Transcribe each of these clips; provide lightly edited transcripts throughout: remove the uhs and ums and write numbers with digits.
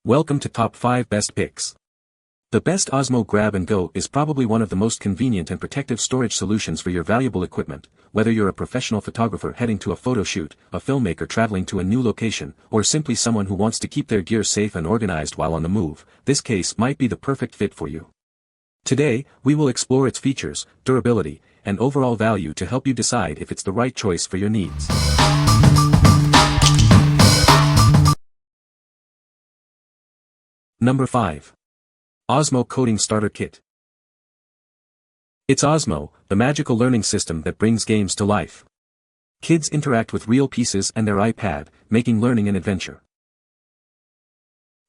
Welcome to Top 5 Best Picks. The best Osmo Grab and Go is probably one of the most convenient and protective storage solutions for your valuable equipment, whether you're a professional photographer heading to a photo shoot, a filmmaker traveling to a new location, or simply someone who wants to keep their gear safe and organized while on the move. This case might be the perfect fit for you. Today, we will explore its features, durability, and overall value to help you decide if it's the right choice for your needs. Number 5. Osmo Coding Starter Kit. It's Osmo, the magical learning system that brings games to life. Kids interact with real pieces and their iPad, making learning an adventure.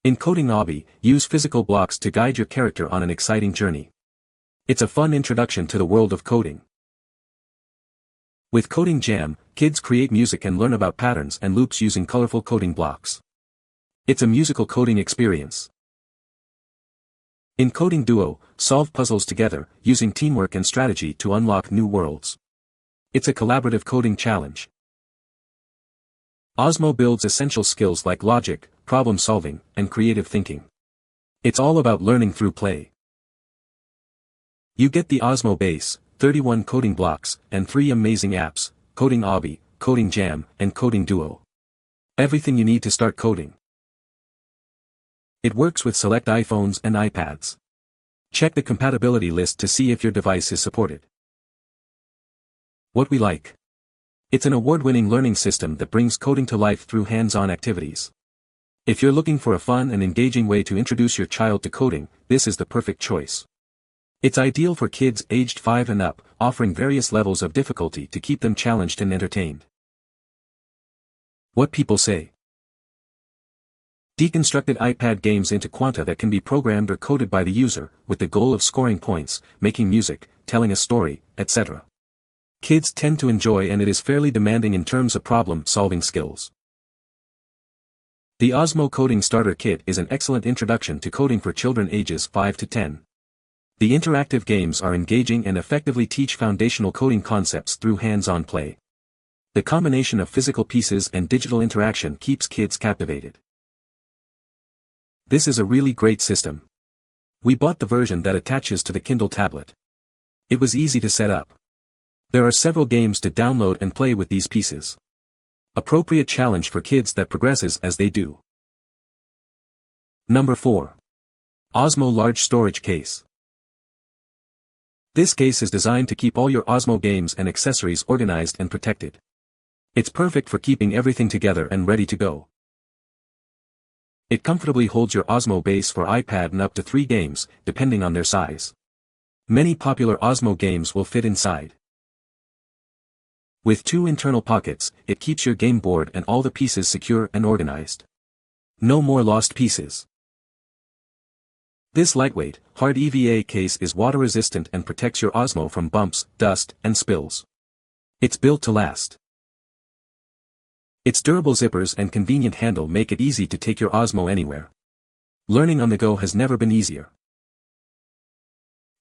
In Coding Obby, use physical blocks to guide your character on an exciting journey. It's a fun introduction to the world of coding. With Coding Jam, kids create music and learn about patterns and loops using colorful coding blocks. It's a musical coding experience. In Coding Duo, solve puzzles together, using teamwork and strategy to unlock new worlds. It's a collaborative coding challenge. Osmo builds essential skills like logic, problem solving, and creative thinking. It's all about learning through play. You get the Osmo base, 31 coding blocks, and 3 amazing apps: Coding Obby, Coding Jam, and Coding Duo. Everything you need to start coding. It works with select iPhones and iPads. Check the compatibility list to see if your device is supported. What we like. It's an award-winning learning system that brings coding to life through hands-on activities. If you're looking for a fun and engaging way to introduce your child to coding, this is the perfect choice. It's ideal for kids aged 5 and up, offering various levels of difficulty to keep them challenged and entertained. What people say. Deconstructed iPad games into quanta that can be programmed or coded by the user, with the goal of scoring points, making music, telling a story, etc. Kids tend to enjoy, and it is fairly demanding in terms of problem-solving skills. The Osmo Coding Starter Kit is an excellent introduction to coding for children ages 5 to 10. The interactive games are engaging and effectively teach foundational coding concepts through hands-on play. The combination of physical pieces and digital interaction keeps kids captivated. This is a really great system. We bought the version that attaches to the Kindle tablet. It was easy to set up. There are several games to download and play with these pieces. Appropriate challenge for kids that progresses as they do. Number 4. Osmo Large Storage Case. This case is designed to keep all your Osmo games and accessories organized and protected. It's perfect for keeping everything together and ready to go. It comfortably holds your Osmo base for iPad and up to 3 games, depending on their size. Many popular Osmo games will fit inside. With 2 internal pockets, it keeps your game board and all the pieces secure and organized. No more lost pieces. This lightweight, hard EVA case is water-resistant and protects your Osmo from bumps, dust, and spills. It's built to last. Its durable zippers and convenient handle make it easy to take your Osmo anywhere. Learning on the go has never been easier.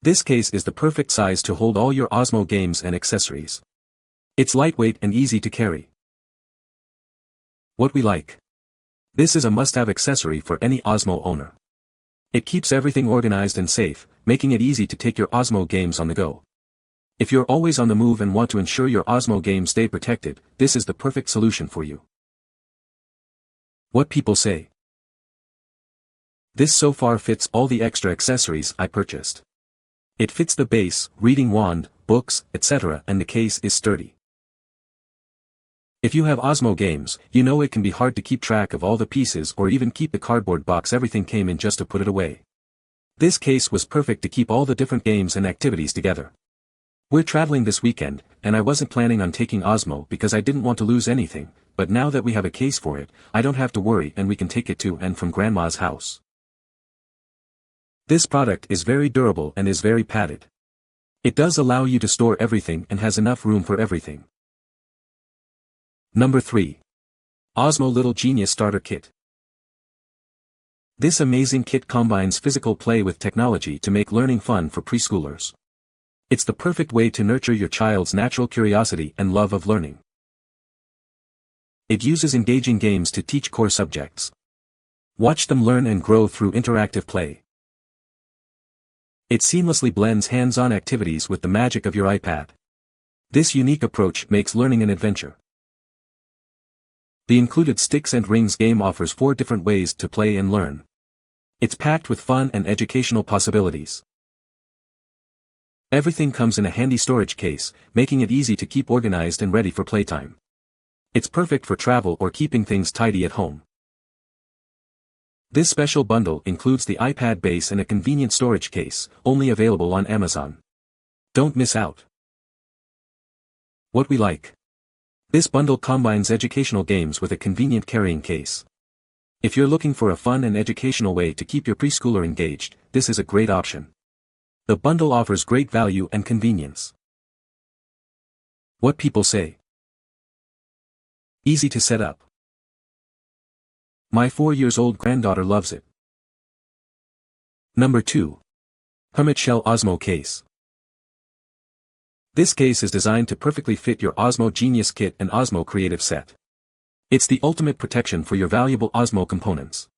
This case is the perfect size to hold all your Osmo games and accessories. It's lightweight and easy to carry. What we like. This is a must-have accessory for any Osmo owner. It keeps everything organized and safe, making it easy to take your Osmo games on the go. If you're always on the move and want to ensure your Osmo games stay protected, this is the perfect solution for you. What people say. This so far fits all the extra accessories I purchased. It fits the base, reading wand, books, etc., and the case is sturdy. If you have Osmo games, you know it can be hard to keep track of all the pieces or even keep the cardboard box everything came in just to put it away. This case was perfect to keep all the different games and activities together. We're traveling this weekend, and I wasn't planning on taking Osmo because I didn't want to lose anything, but now that we have a case for it, I don't have to worry and we can take it to and from Grandma's house. This product is very durable and is very padded. It does allow you to store everything and has enough room for everything. Number 3. Osmo Little Genius Starter Kit. This amazing kit combines physical play with technology to make learning fun for preschoolers. It's the perfect way to nurture your child's natural curiosity and love of learning. It uses engaging games to teach core subjects. Watch them learn and grow through interactive play. It seamlessly blends hands-on activities with the magic of your iPad. This unique approach makes learning an adventure. The included Sticks and Rings game offers 4 different ways to play and learn. It's packed with fun and educational possibilities. Everything comes in a handy storage case, making it easy to keep organized and ready for playtime. It's perfect for travel or keeping things tidy at home. This special bundle includes the iPad base and a convenient storage case, only available on Amazon. Don't miss out. What we like. This bundle combines educational games with a convenient carrying case. If you're looking for a fun and educational way to keep your preschooler engaged, this is a great option. The bundle offers great value and convenience. What people say. Easy to set up. My 4-year-old granddaughter loves it. Number 2. Hermitshell Osmo Case. This case is designed to perfectly fit your Osmo Genius Kit and Osmo Creative Set. It's the ultimate protection for your valuable Osmo components.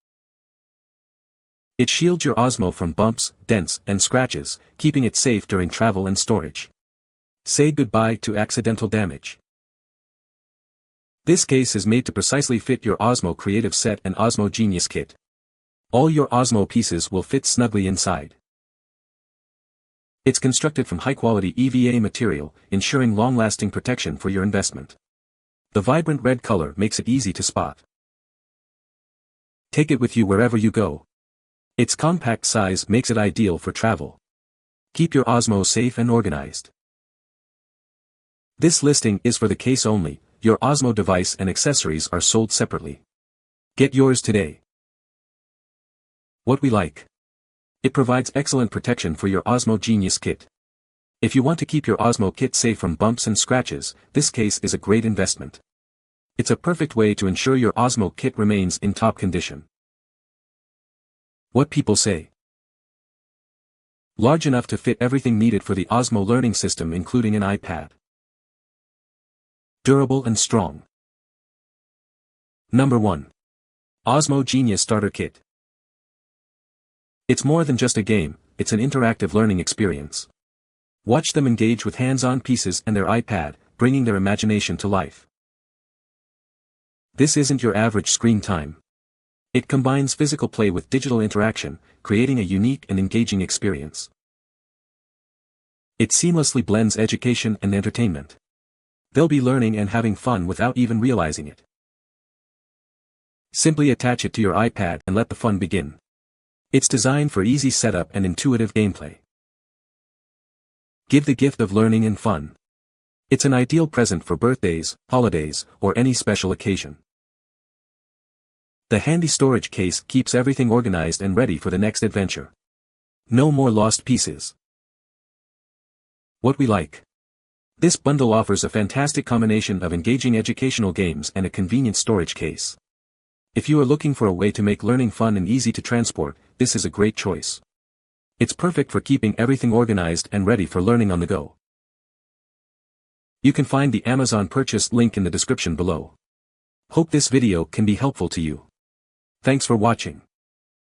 It shields your Osmo from bumps, dents, and scratches, keeping it safe during travel and storage. Say goodbye to accidental damage. This case is made to precisely fit your Osmo Creative Set and Osmo Genius Kit. All your Osmo pieces will fit snugly inside. It's constructed from high-quality EVA material, ensuring long-lasting protection for your investment. The vibrant red color makes it easy to spot. Take it with you wherever you go. Its compact size makes it ideal for travel. Keep your Osmo safe and organized. This listing is for the case only. Your Osmo device and accessories are sold separately. Get yours today. What we like. It provides excellent protection for your Osmo Genius Kit. If you want to keep your Osmo kit safe from bumps and scratches, this case is a great investment. It's a perfect way to ensure your Osmo kit remains in top condition. What people say. Large enough to fit everything needed for the Osmo learning system, including an iPad. Durable and strong. Number 1. Osmo Genius Starter Kit. It's more than just a game, it's an interactive learning experience. Watch them engage with hands-on pieces and their iPad, bringing their imagination to life. This isn't your average screen time. It combines physical play with digital interaction, creating a unique and engaging experience. It seamlessly blends education and entertainment. They'll be learning and having fun without even realizing it. Simply attach it to your iPad and let the fun begin. It's designed for easy setup and intuitive gameplay. Give the gift of learning and fun. It's an ideal present for birthdays, holidays, or any special occasion. The handy storage case keeps everything organized and ready for the next adventure. No more lost pieces. What we like. This bundle offers a fantastic combination of engaging educational games and a convenient storage case. If you are looking for a way to make learning fun and easy to transport, this is a great choice. It's perfect for keeping everything organized and ready for learning on the go. You can find the Amazon purchase link in the description below. Hope this video can be helpful to you. Thanks for watching.